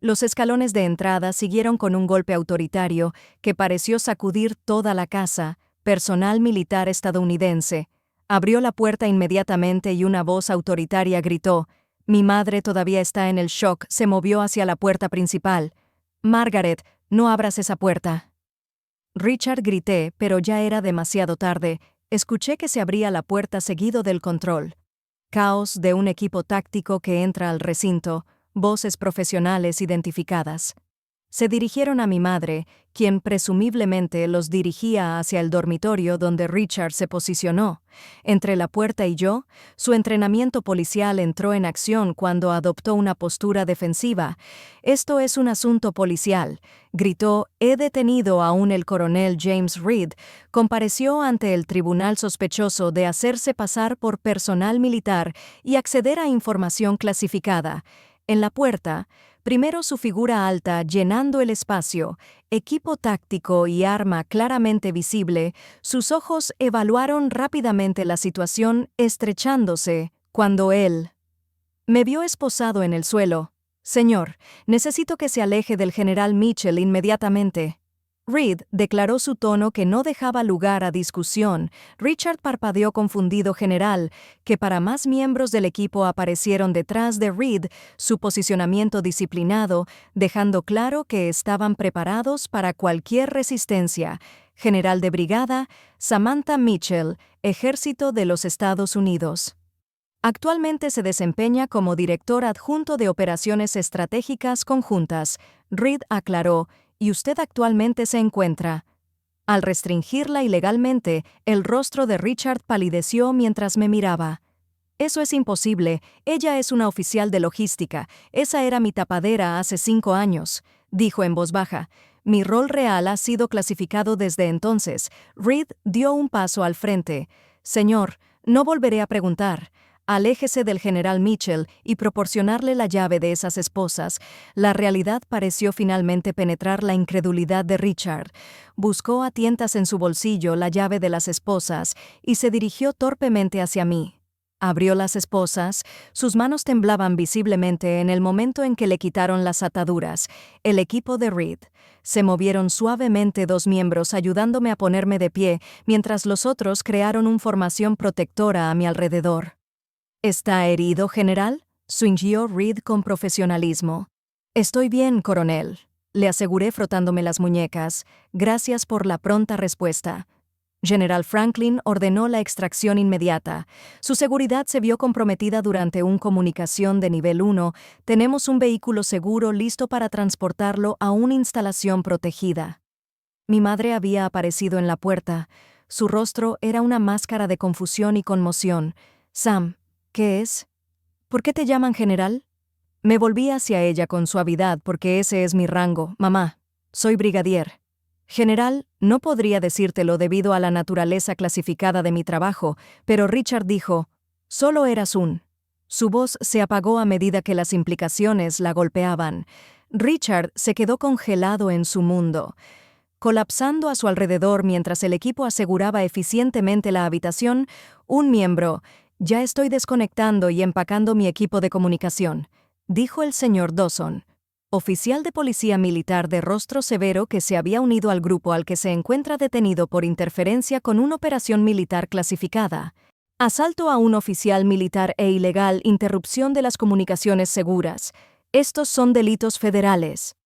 Los escalones de entrada siguieron con un golpe autoritario que pareció sacudir toda la casa, personal militar estadounidense. Abrió la puerta inmediatamente y una voz autoritaria gritó: «Mi madre todavía está en el shock», se movió hacia la puerta principal. «Margaret, no abras esa puerta». Richard, grité, pero ya era demasiado tarde. Escuché que se abría la puerta seguido del control. Caos de un equipo táctico que entra al recinto, voces profesionales identificadas. Se dirigieron a mi madre, quien presumiblemente los dirigía hacia el dormitorio donde Richard se posicionó. Entre la puerta y yo, su entrenamiento policial entró en acción cuando adoptó una postura defensiva. «Esto es un asunto policial», gritó. «He detenido aún el coronel James Reed. Compareció ante el tribunal sospechoso de hacerse pasar por personal militar y acceder a información clasificada». En la puerta, primero su figura alta llenando el espacio, equipo táctico y arma claramente visible, sus ojos evaluaron rápidamente la situación estrechándose cuando él me vio esposado en el suelo. «Señor, necesito que se aleje del general Mitchell inmediatamente». Reed declaró su tono que no dejaba lugar a discusión. Richard parpadeó confundido. «General», que para más miembros del equipo aparecieron detrás de Reed, su posicionamiento disciplinado, dejando claro que estaban preparados para cualquier resistencia. «General de brigada, Samantha Mitchell, Ejército de los Estados Unidos». Actualmente se desempeña como director adjunto de Operaciones Estratégicas Conjuntas. Reed aclaró: «¿Y usted actualmente se encuentra?». Al restringirla ilegalmente, el rostro de Richard palideció mientras me miraba. «Eso es imposible. Ella es una oficial de logística. Esa era mi tapadera hace 5 años», dijo en voz baja. «Mi rol real ha sido clasificado desde entonces». Reed dio un paso al frente. «Señor, no volveré a preguntar. Aléjese del general Mitchell y proporcionarle la llave de esas esposas». La realidad pareció finalmente penetrar la incredulidad de Richard. Buscó a tientas en su bolsillo la llave de las esposas y se dirigió torpemente hacia mí. Abrió las esposas, sus manos temblaban visiblemente en el momento en que le quitaron las ataduras. El equipo de Reed. Se movieron suavemente 2 miembros ayudándome a ponerme de pie, mientras los otros crearon una formación protectora a mi alrededor. «¿Está herido, general?», suinghió Reed con profesionalismo. «Estoy bien, coronel», le aseguré frotándome las muñecas. «Gracias por la pronta respuesta». General Franklin ordenó la extracción inmediata. Su seguridad se vio comprometida durante una comunicación de nivel 1. «Tenemos un vehículo seguro listo para transportarlo a una instalación protegida». Mi madre había aparecido en la puerta. Su rostro era una máscara de confusión y conmoción. «Sam, ¿qué es? ¿Por qué te llaman general?». Me volví hacia ella con suavidad porque ese es mi rango. «Mamá, soy brigadier». «General, no podría decírtelo debido a la naturaleza clasificada de mi trabajo», pero Richard dijo: «Solo eras un». Su voz se apagó a medida que las implicaciones la golpeaban. Richard se quedó congelado en su mundo, colapsando a su alrededor mientras el equipo aseguraba eficientemente la habitación. Un miembro: «Ya estoy desconectando y empacando mi equipo de comunicación», dijo el señor Dawson, oficial de policía militar de rostro severo que se había unido al grupo al que se encuentra detenido por interferencia con una operación militar clasificada. Asalto a un oficial militar e ilegal interrupción de las comunicaciones seguras. Estos son delitos federales.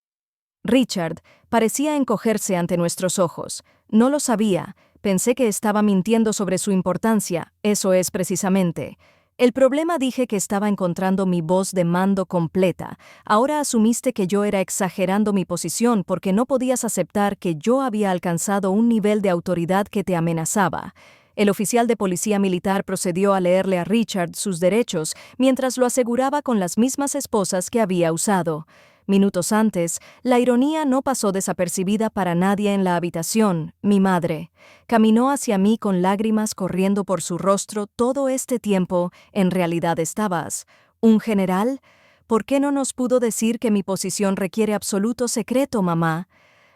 Richard parecía encogerse ante nuestros ojos. No lo sabía. Pensé que estaba mintiendo sobre su importancia. Eso es precisamente. El problema, dije que estaba encontrando mi voz de mando completa. Ahora asumiste que yo era exagerando mi posición porque no podías aceptar que yo había alcanzado un nivel de autoridad que te amenazaba. El oficial de policía militar procedió a leerle a Richard sus derechos mientras lo aseguraba con las mismas esposas que había usado. Minutos antes, la ironía no pasó desapercibida para nadie en la habitación. Mi madre caminó hacia mí con lágrimas corriendo por su rostro. «Todo este tiempo, ¿en realidad estabas un general? ¿Por qué no nos pudo decir que mi posición requiere absoluto secreto, mamá?»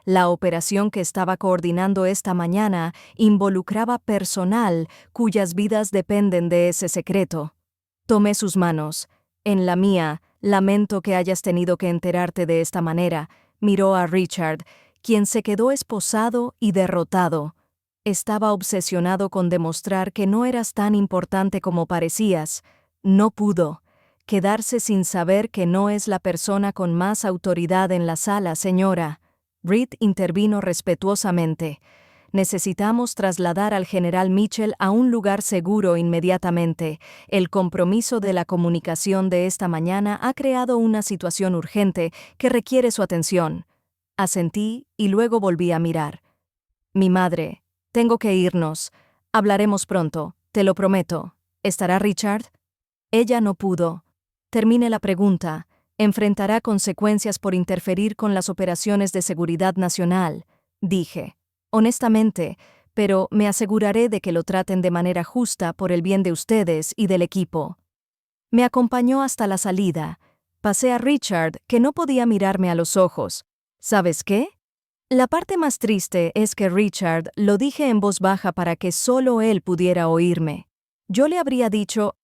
La operación que estaba coordinando esta mañana involucraba personal cuyas vidas dependen de ese secreto. Tomé sus manos. «En la mía, lamento que hayas tenido que enterarte de esta manera», miró a Richard, quien se quedó esposado y derrotado. estaba obsesionado con demostrar que no eras tan importante como parecías. No pudo quedarse sin saber que no es la persona con más autoridad en la sala, señora. Reed intervino respetuosamente. Necesitamos trasladar al general Mitchell a un lugar seguro inmediatamente. El compromiso de la comunicación de esta mañana ha creado una situación urgente que requiere su atención. Asentí y luego volví a mirar. Mi madre, tengo que irnos. Hablaremos pronto, te lo prometo. ¿Estará Richard? Ella no pudo. Termine la pregunta. Enfrentará consecuencias por interferir con las operaciones de seguridad nacional, dije. Honestamente, pero me aseguraré de que lo traten de manera justa por el bien de ustedes y del equipo. Me acompañó hasta la salida. Pasé a Richard, que no podía mirarme a los ojos. ¿Sabes qué? La parte más triste es que Richard lo dije en voz baja para que solo él pudiera oírme. Yo le habría dicho,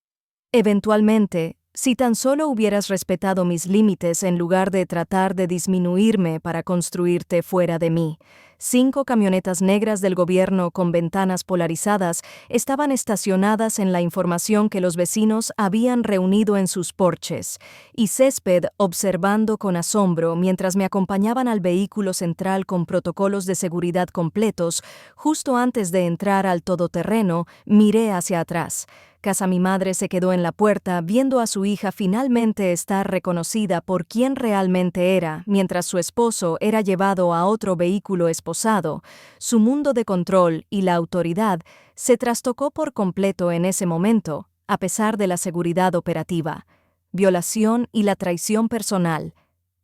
eventualmente, si tan solo hubieras respetado mis límites en lugar de tratar de disminuirme para construirte fuera de mí. 5 camionetas negras del gobierno con ventanas polarizadas estaban estacionadas en la información que los vecinos habían reunido en sus porches, y césped observando con asombro mientras me acompañaban al vehículo central con protocolos de seguridad completos. Justo antes de entrar al todoterreno, miré hacia atrás. Casa mi madre se quedó en la puerta viendo a su hija finalmente estar reconocida por quien realmente era, mientras su esposo era llevado a otro vehículo esposado. Su mundo de control y la autoridad se trastocó por completo en ese momento, a pesar de la seguridad operativa. Violación y la traición personal.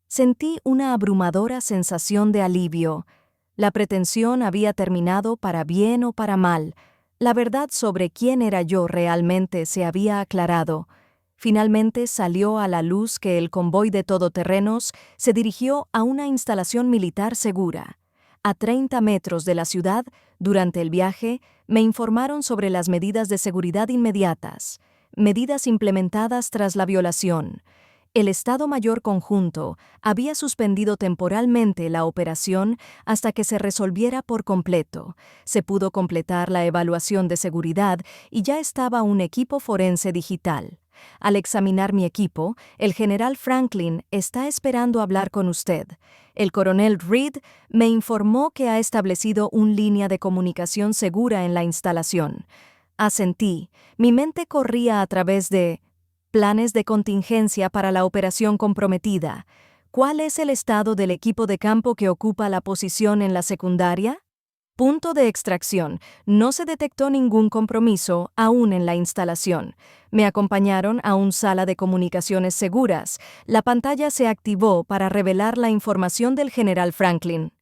Sentí una abrumadora sensación de alivio. La pretensión había terminado para bien o para mal. La verdad sobre quién era yo realmente se había aclarado. Finalmente salió a la luz que el convoy de todoterrenos se dirigió a una instalación militar segura. A 30 metros de la ciudad, durante el viaje, me informaron sobre las medidas de seguridad inmediatas, medidas implementadas tras la violación. El Estado Mayor Conjunto había suspendido temporalmente la operación hasta que se resolviera por completo. Se pudo completar la evaluación de seguridad y ya estaba un equipo forense digital. Al examinar mi equipo, el general Franklin está esperando hablar con usted. El coronel Reed me informó que ha establecido una línea de comunicación segura en la instalación. Asentí. Mi mente corría a través de planes de contingencia para la operación comprometida. ¿Cuál es el estado del equipo de campo que ocupa la posición en la secundaria? Punto de extracción. No se detectó ningún compromiso aún en la instalación. Me acompañaron a una sala de comunicaciones seguras. La pantalla se activó para revelar la información del general Franklin.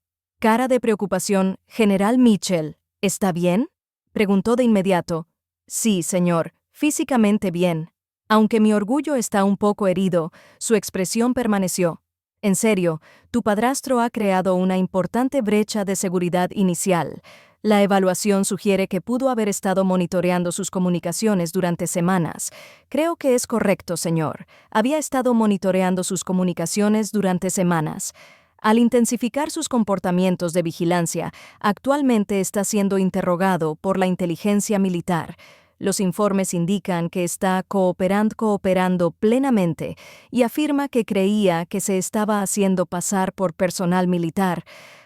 Cara de preocupación, General Mitchell. ¿Está bien? Preguntó de inmediato. Sí, señor. Físicamente bien. Aunque mi orgullo está un poco herido, su expresión permaneció. En serio, tu padrastro ha creado una importante brecha de seguridad inicial. La evaluación sugiere que pudo haber estado monitoreando sus comunicaciones durante semanas. Creo que es correcto, señor. Había estado monitoreando sus comunicaciones durante semanas. Al intensificar sus comportamientos de vigilancia, actualmente está siendo interrogado por la inteligencia militar. Los informes indican que está cooperando plenamente y afirma que creía que se estaba haciendo pasar por personal militar.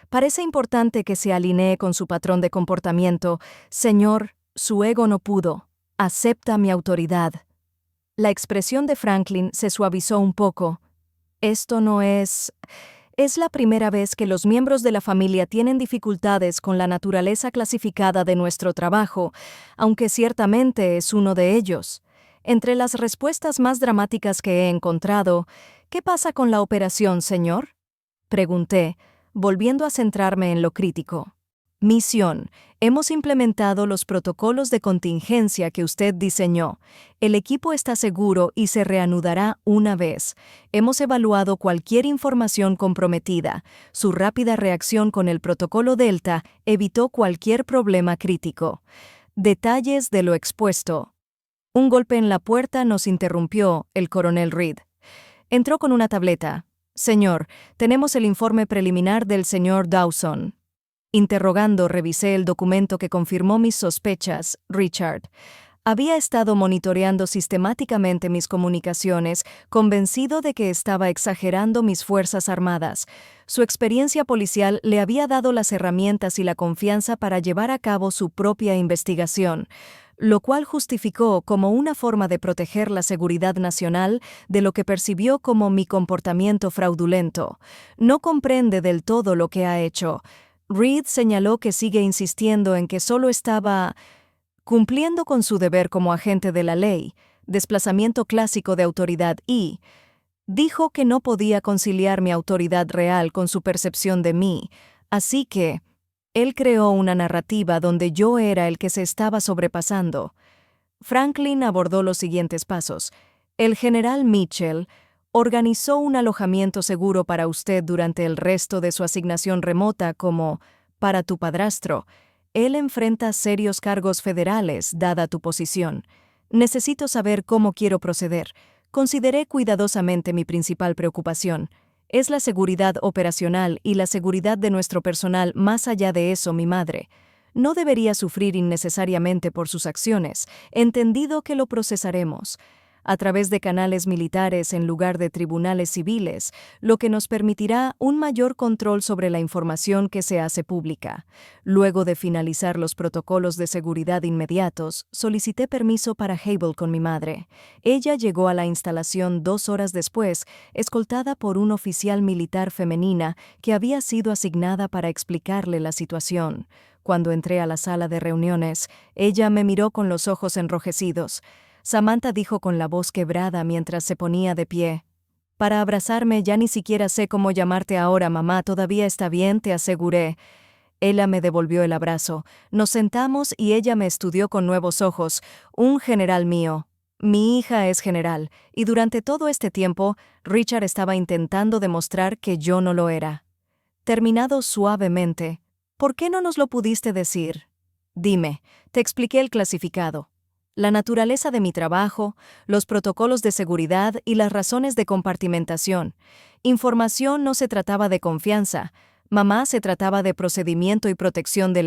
Parece importante que se alinee con su patrón de comportamiento. Señor, su ego no pudo. Acepta mi autoridad. La expresión de Franklin se suavizó un poco. Esto no es... Es la primera vez que los miembros de la familia tienen dificultades con la naturaleza clasificada de nuestro trabajo, aunque ciertamente es uno de ellos. Entre las respuestas más dramáticas que he encontrado, ¿qué pasa con la operación, señor? Pregunté, volviendo a centrarme en lo crítico. Misión. Hemos implementado los protocolos de contingencia que usted diseñó. El equipo está seguro y se reanudará una vez. Hemos evaluado cualquier información comprometida. Su rápida reacción con el protocolo Delta evitó cualquier problema crítico. Detalles de lo expuesto. Un golpe en la puerta nos interrumpió el coronel Reed. Entró con una tableta. Señor, tenemos el informe preliminar del señor Dawson. Interrogando, revisé el documento que confirmó mis sospechas, Richard. Había estado monitoreando sistemáticamente mis comunicaciones, convencido de que estaba exagerando mis fuerzas armadas. Su experiencia policial le había dado las herramientas y la confianza para llevar a cabo su propia investigación, lo cual justificó como una forma de proteger la seguridad nacional de lo que percibió como mi comportamiento fraudulento. No comprende del todo lo que ha hecho. Reed señaló que sigue insistiendo en que solo estaba cumpliendo con su deber como agente de la ley, desplazamiento clásico de autoridad y dijo que no podía conciliar mi autoridad real con su percepción de mí, así que él creó una narrativa donde yo era el que se estaba sobrepasando. Franklin abordó los siguientes pasos. El general Mitchell organizó un alojamiento seguro para usted durante el resto de su asignación remota como para tu padrastro. Él enfrenta serios cargos federales, dada tu posición. Necesito saber cómo quiero proceder. Consideré cuidadosamente mi principal preocupación. Es la seguridad operacional y la seguridad de nuestro personal, más allá de eso, mi madre. No debería sufrir innecesariamente por sus acciones, entendido que lo procesaremos a través de canales militares en lugar de tribunales civiles, lo que nos permitirá un mayor control sobre la información que se hace pública. Luego de finalizar los protocolos de seguridad inmediatos, solicité permiso para Hable con mi madre. Ella llegó a la instalación 2 horas después, escoltada por un oficial militar femenina que había sido asignada para explicarle la situación. Cuando entré a la sala de reuniones, ella me miró con los ojos enrojecidos. Samantha dijo con la voz quebrada mientras se ponía de pie. Para abrazarme, ya ni siquiera sé cómo llamarte ahora, mamá, todavía está bien, te aseguré. Ella me devolvió el abrazo. Nos sentamos y ella me estudió con nuevos ojos. Un general mío. Mi hija es general, y durante todo este tiempo, Richard estaba intentando demostrar que yo no lo era. Terminado suavemente, ¿por qué no nos lo pudiste decir? Dime, te expliqué el clasificado. La naturaleza de mi trabajo, los protocolos de seguridad y las razones de compartimentación. Información no se trataba de confianza. Mamá, se trataba de procedimiento y protección de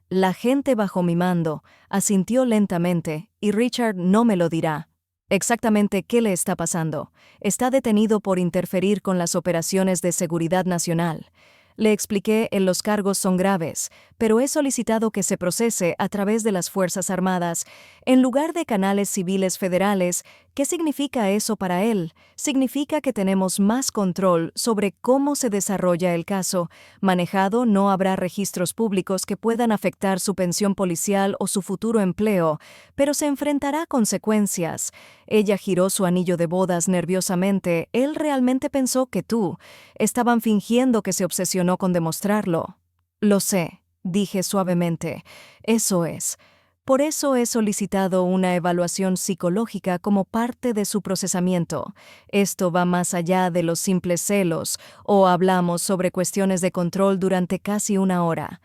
la gente bajo mi mando, asintió lentamente, y Richard no me lo dirá. Exactamente qué le está pasando. Está detenido por interferir con las operaciones de seguridad nacional. Le expliqué, los cargos son graves, pero he solicitado que se procese a través de las Fuerzas Armadas, en lugar de canales civiles federales. ¿Qué significa eso para él? Significa que tenemos más control sobre cómo se desarrolla el caso. Manejado, no habrá registros públicos que puedan afectar su pensión policial o su futuro empleo, pero se enfrentará a consecuencias. Ella giró su anillo de bodas nerviosamente. Él realmente pensó que tú. Estaban fingiendo que se obsesionó con demostrarlo. Lo sé, dije suavemente. Eso es. Por eso he solicitado una evaluación psicológica como parte de su procesamiento. Esto va más allá de los simples celos, o hablamos sobre cuestiones de control durante casi 1 hora.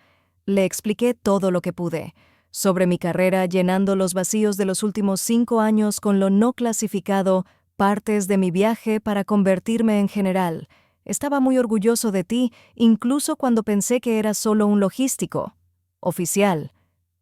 Le expliqué todo lo que pude. Sobre mi carrera, llenando los vacíos de los últimos 5 años con lo no clasificado, partes de mi viaje para convertirme en general. Estaba muy orgulloso de ti, incluso cuando pensé que eras solo un logístico. Oficial,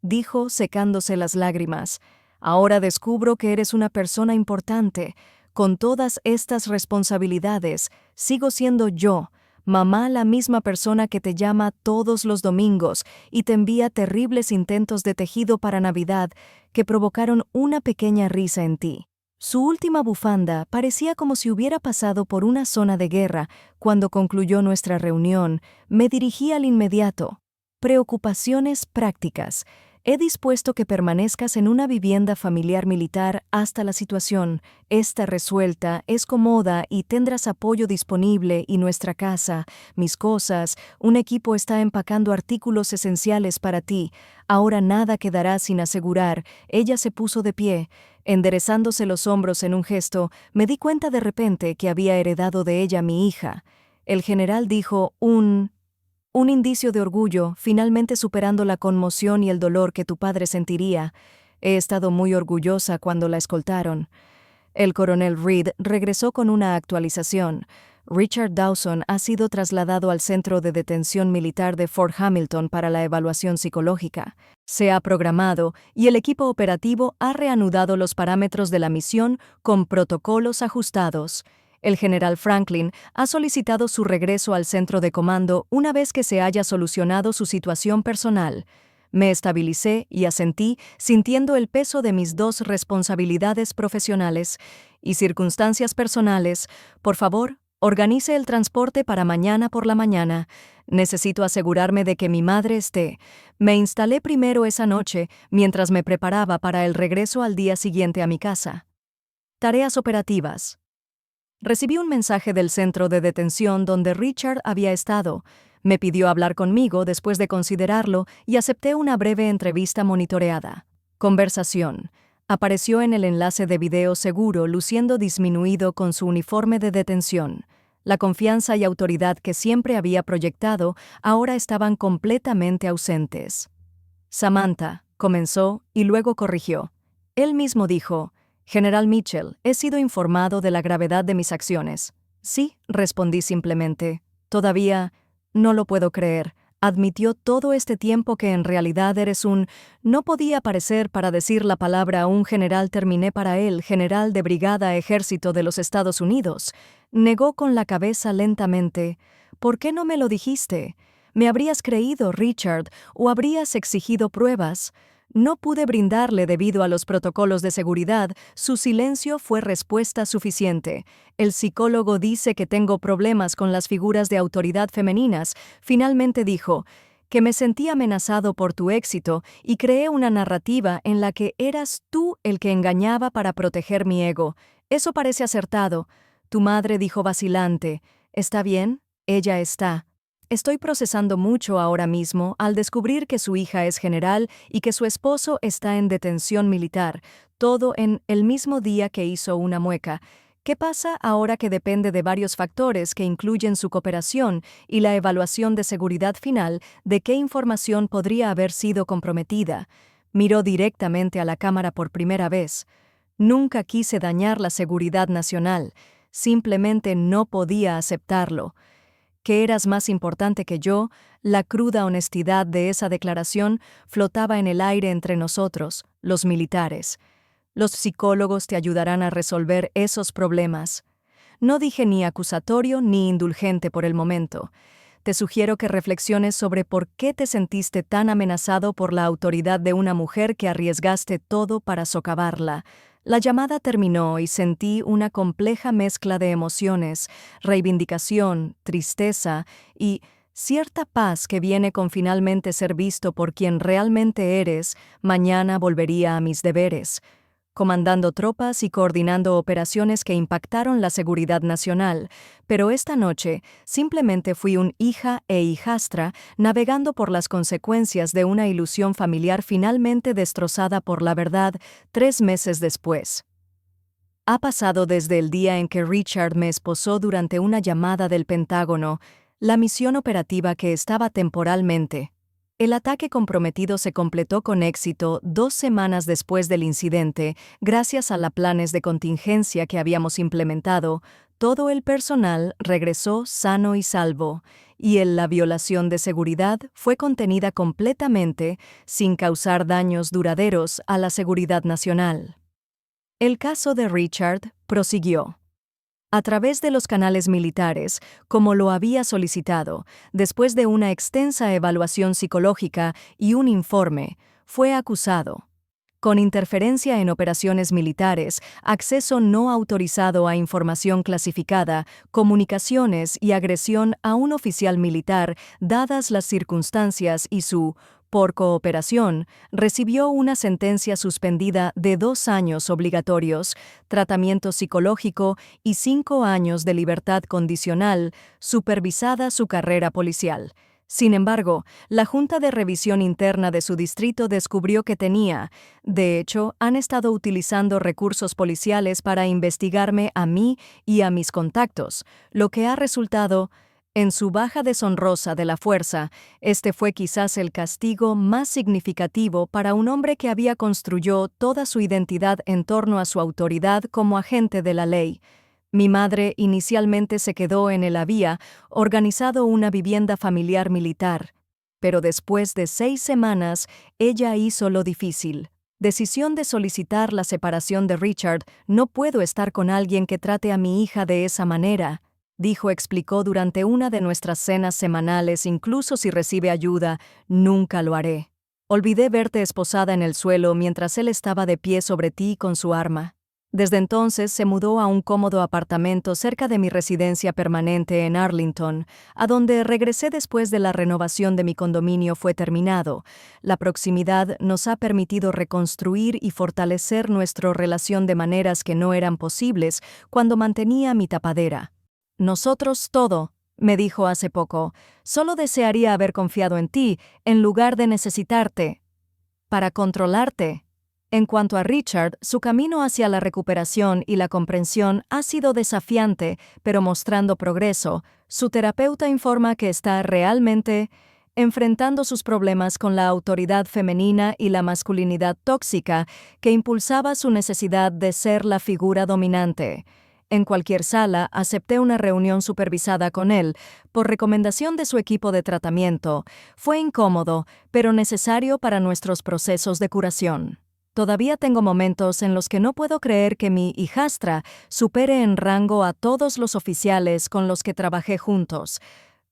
dijo secándose las lágrimas. Ahora descubro que eres una persona importante. Con todas estas responsabilidades, sigo siendo yo, mamá, la misma persona que te llama todos los domingos y te envía terribles intentos de tejido para Navidad que provocaron una pequeña risa en ti. Su última bufanda parecía como si hubiera pasado por una zona de guerra. Cuando concluyó nuestra reunión, me dirigí al inmediato. Preocupaciones prácticas. He dispuesto que permanezcas en una vivienda familiar militar hasta la situación está resuelta, es cómoda y tendrás apoyo disponible y nuestra casa, mis cosas, un equipo está empacando artículos esenciales para ti. Ahora nada quedará sin asegurar. Ella se puso de pie. Enderezándose los hombros en un gesto, me di cuenta de repente que había heredado de ella mi hija. El general dijo un indicio de orgullo, finalmente superando la conmoción y el dolor que tu padre sentiría. He estado muy orgullosa cuando la escoltaron. El coronel Reed regresó con una actualización. Richard Dawson ha sido trasladado al centro de detención militar de Fort Hamilton para la evaluación psicológica. Se ha programado y el equipo operativo ha reanudado los parámetros de la misión con protocolos ajustados. El general Franklin ha solicitado su regreso al centro de comando una vez que se haya solucionado su situación personal. Me estabilicé y asentí, sintiendo el peso de mis dos responsabilidades profesionales y circunstancias personales. Por favor, organice el transporte para mañana por la mañana. Necesito asegurarme de que mi madre esté. Me instalé primero esa noche mientras me preparaba para el regreso al día siguiente a mi casa. Tareas operativas. Recibí un mensaje del centro de detención donde Richard había estado. Me pidió hablar conmigo después de considerarlo y acepté una breve entrevista monitoreada. Conversación. Apareció en el enlace de video seguro luciendo disminuido con su uniforme de detención. La confianza y autoridad que siempre había proyectado ahora estaban completamente ausentes. Samantha, comenzó y luego corrigió. Él mismo dijo: General Mitchell, he sido informado de la gravedad de mis acciones. Sí, respondí simplemente. Todavía no lo puedo creer. Admitió todo este tiempo que en realidad eres un... No podía parecer para decir la palabra un general. Terminé para él, general de brigada ejército de los Estados Unidos. Negó con la cabeza lentamente. ¿Por qué no me lo dijiste? ¿Me habrías creído, Richard, o habrías exigido pruebas? No pude brindarle debido a los protocolos de seguridad. Su silencio fue respuesta suficiente. El psicólogo dice que tengo problemas con las figuras de autoridad femeninas. Finalmente dijo que me sentí amenazado por tu éxito y creé una narrativa en la que eras tú el que engañaba para proteger mi ego. Eso parece acertado. Tu madre dijo vacilante: ¿Está bien? Ella está. Estoy procesando mucho ahora mismo al descubrir que su hija es general y que su esposo está en detención militar, todo en el mismo día que hizo una mueca. ¿Qué pasa ahora que depende de varios factores que incluyen su cooperación y la evaluación de seguridad final de qué información podría haber sido comprometida? Miró directamente a la cámara por primera vez. Nunca quise dañar la seguridad nacional, simplemente no podía aceptarlo. Que eras más importante que yo, la cruda honestidad de esa declaración flotaba en el aire entre nosotros, los militares. Los psicólogos te ayudarán a resolver esos problemas. No dije ni acusatorio ni indulgente por el momento. Te sugiero que reflexiones sobre por qué te sentiste tan amenazado por la autoridad de una mujer que arriesgaste todo para socavarla. La llamada terminó y sentí una compleja mezcla de emociones, reivindicación, tristeza y cierta paz que viene con finalmente ser visto por quien realmente eres. Mañana volvería a mis deberes, comandando tropas y coordinando operaciones que impactaron la seguridad nacional, pero esta noche simplemente fui un hija e hijastra navegando por las consecuencias de una ilusión familiar finalmente destrozada por la verdad 3 meses después. Ha pasado desde el día en que Richard me esposó durante una llamada del Pentágono, la misión operativa que estaba temporalmente. El ataque comprometido se completó con éxito 2 semanas después del incidente, gracias a los planes de contingencia que habíamos implementado. Todo el personal regresó sano y salvo, y la violación de seguridad fue contenida completamente, sin causar daños duraderos a la seguridad nacional. El caso de Richard prosiguió. A través de los canales militares, como lo había solicitado, después de una extensa evaluación psicológica y un informe, fue acusado. Con interferencia en operaciones militares, acceso no autorizado a información clasificada, comunicaciones y agresión a un oficial militar, dadas las circunstancias y por cooperación, recibió una sentencia suspendida de 2 años obligatorios, tratamiento psicológico y 5 años de libertad condicional, supervisada su carrera policial. Sin embargo, la Junta de Revisión Interna de su distrito descubrió que tenía, de hecho, han estado utilizando recursos policiales para investigarme a mí y a mis contactos, lo que ha resultado en su baja deshonrosa de la fuerza. Este fue quizás el castigo más significativo para un hombre que había construydo toda su identidad en torno a su autoridad como agente de la ley. Mi madre inicialmente se quedó en el había organizado una vivienda familiar militar, pero después de 6 semanas, ella hizo lo difícil. Decisión de solicitar la separación de Richard. No puedo estar con alguien que trate a mi hija de esa manera, explicó durante una de nuestras cenas semanales. Incluso si recibe ayuda, nunca lo haré. Olvidé verte esposada en el suelo mientras él estaba de pie sobre ti con su arma. Desde entonces se mudó a un cómodo apartamento cerca de mi residencia permanente en Arlington, a donde regresé después de la renovación de mi condominio fue terminado. La proximidad nos ha permitido reconstruir y fortalecer nuestra relación de maneras que no eran posibles cuando mantenía mi tapadera. Nosotros todo, me dijo hace poco, solo desearía haber confiado en ti en lugar de necesitarte para controlarte. En cuanto a Richard, su camino hacia la recuperación y la comprensión ha sido desafiante, pero mostrando progreso. Su terapeuta informa que está realmente enfrentando sus problemas con la autoridad femenina y la masculinidad tóxica que impulsaba su necesidad de ser la figura dominante. En cualquier sala, acepté una reunión supervisada con él, por recomendación de su equipo de tratamiento. Fue incómodo, pero necesario para nuestros procesos de curación. Todavía tengo momentos en los que no puedo creer que mi hijastra supere en rango a todos los oficiales con los que trabajé juntos.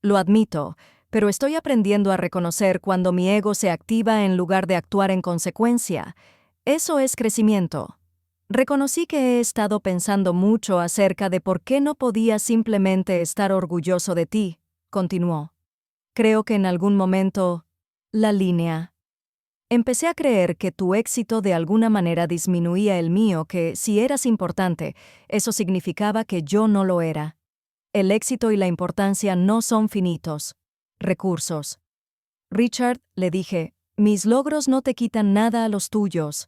Lo admito, pero estoy aprendiendo a reconocer cuando mi ego se activa en lugar de actuar en consecuencia. Eso es crecimiento. Reconocí que he estado pensando mucho acerca de por qué no podía simplemente estar orgulloso de ti, continuó. Creo que en algún momento, la línea. Empecé a creer que tu éxito de alguna manera disminuía el mío, que si eras importante, eso significaba que yo no lo era. El éxito y la importancia no son finitos. Recursos. Richard, le dije, mis logros no te quitan nada a los tuyos.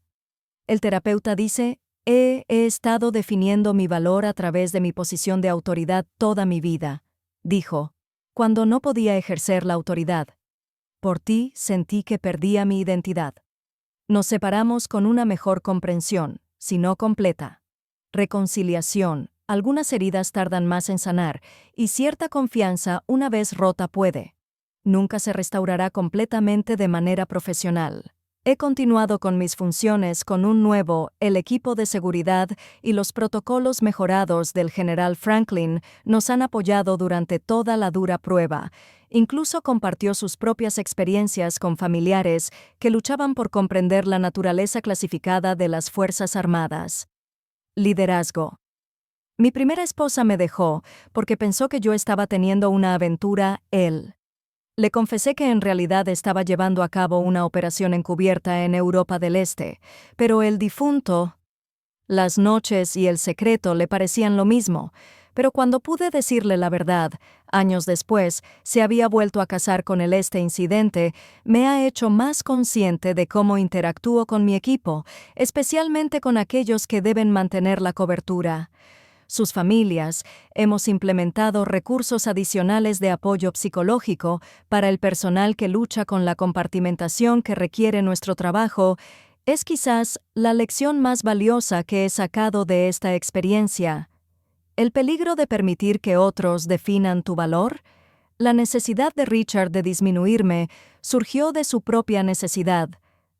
El terapeuta dice, he estado definiendo mi valor a través de mi posición de autoridad toda mi vida, dijo, cuando no podía ejercer la autoridad. Por ti sentí que perdía mi identidad. Nos separamos con una mejor comprensión, si no completa. Reconciliación. Algunas heridas tardan más en sanar, y cierta confianza una vez rota puede. Nunca se restaurará completamente de manera profesional. He continuado con mis funciones con el equipo de seguridad y los protocolos mejorados del general Franklin nos han apoyado durante toda la dura prueba. Incluso compartió sus propias experiencias con familiares que luchaban por comprender la naturaleza clasificada de las Fuerzas Armadas. Liderazgo. Mi primera esposa me dejó porque pensó que yo estaba teniendo una aventura, él. Le confesé que en realidad estaba llevando a cabo una operación encubierta en Europa del Este, pero el difunto, las noches y el secreto le parecían lo mismo, pero cuando pude decirle la verdad, años después, se había vuelto a casar con él. Este incidente me ha hecho más consciente de cómo interactúo con mi equipo, especialmente con aquellos que deben mantener la cobertura. Sus familias, hemos implementado recursos adicionales de apoyo psicológico para el personal que lucha con la compartimentación que requiere nuestro trabajo. Es quizás la lección más valiosa que he sacado de esta experiencia. ¿El peligro de permitir que otros definan tu valor? La necesidad de Richard de disminuirme surgió de su propia necesidad.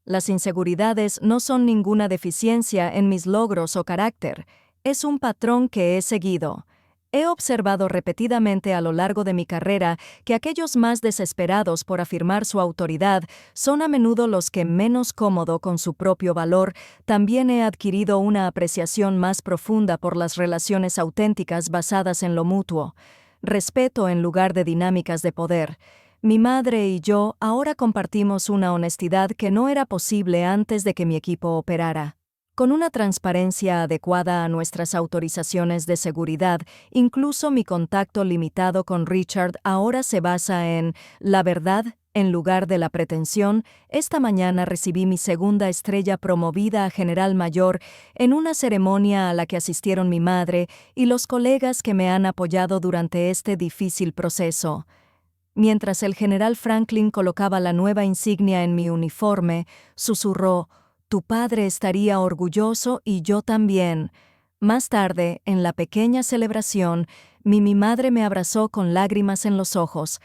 Las inseguridades no son ninguna deficiencia en mis logros o carácter. Es un patrón que he seguido. He observado repetidamente a lo largo de mi carrera que aquellos más desesperados por afirmar su autoridad son a menudo los que menos cómodo con su propio valor. También he adquirido una apreciación más profunda por las relaciones auténticas basadas en lo mutuo. Respeto en lugar de dinámicas de poder. Mi madre y yo ahora compartimos una honestidad que no era posible antes de que mi equipo operara. Con una transparencia adecuada a nuestras autorizaciones de seguridad, incluso mi contacto limitado con Richard ahora se basa en la verdad en lugar de la pretensión. Esta mañana recibí mi segunda estrella promovida a general mayor en una ceremonia a la que asistieron mi madre y los colegas que me han apoyado durante este difícil proceso. Mientras el general Franklin colocaba la nueva insignia en mi uniforme, susurró: «Tu padre estaría orgulloso y yo también». Más tarde, en la pequeña celebración, mi madre me abrazó con lágrimas en los ojos.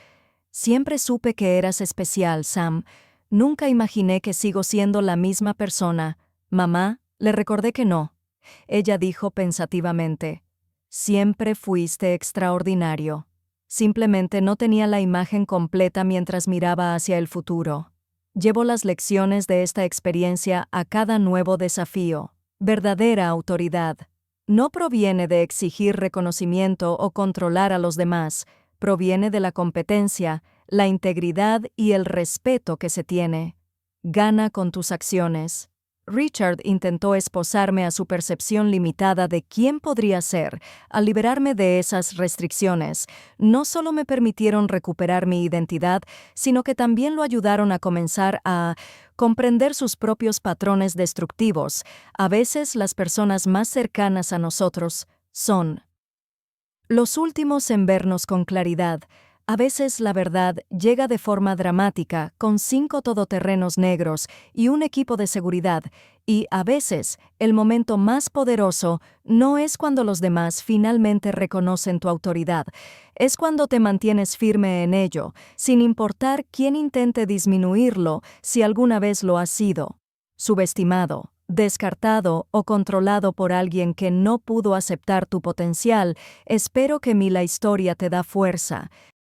Siempre supe que eras especial, Sam. Nunca imaginé que sigo siendo la misma persona. Mamá, le recordé que no. Ella dijo pensativamente, siempre fuiste extraordinario. Simplemente no tenía la imagen completa mientras miraba hacia el futuro. Llevo las lecciones de esta experiencia a cada nuevo desafío. Verdadera autoridad no proviene de exigir reconocimiento o controlar a los demás, proviene de la competencia, la integridad y el respeto que se tiene. Gana con tus acciones. Richard intentó esposarme a su percepción limitada de quién podría ser. Al liberarme de esas restricciones, no solo me permitieron recuperar mi identidad, sino que también lo ayudaron a comenzar a comprender sus propios patrones destructivos. A veces las personas más cercanas a nosotros son los últimos en vernos con claridad. A veces la verdad llega de forma dramática, con 5 todoterrenos negros y un equipo de seguridad, y a veces el momento más poderoso no es cuando los demás finalmente reconocen tu autoridad, es cuando te mantienes firme en ello, sin importar quién intente disminuirlo si alguna vez lo has sido. Subestimado, descartado o controlado por alguien que no pudo aceptar tu potencial, espero que la historia te da fuerza.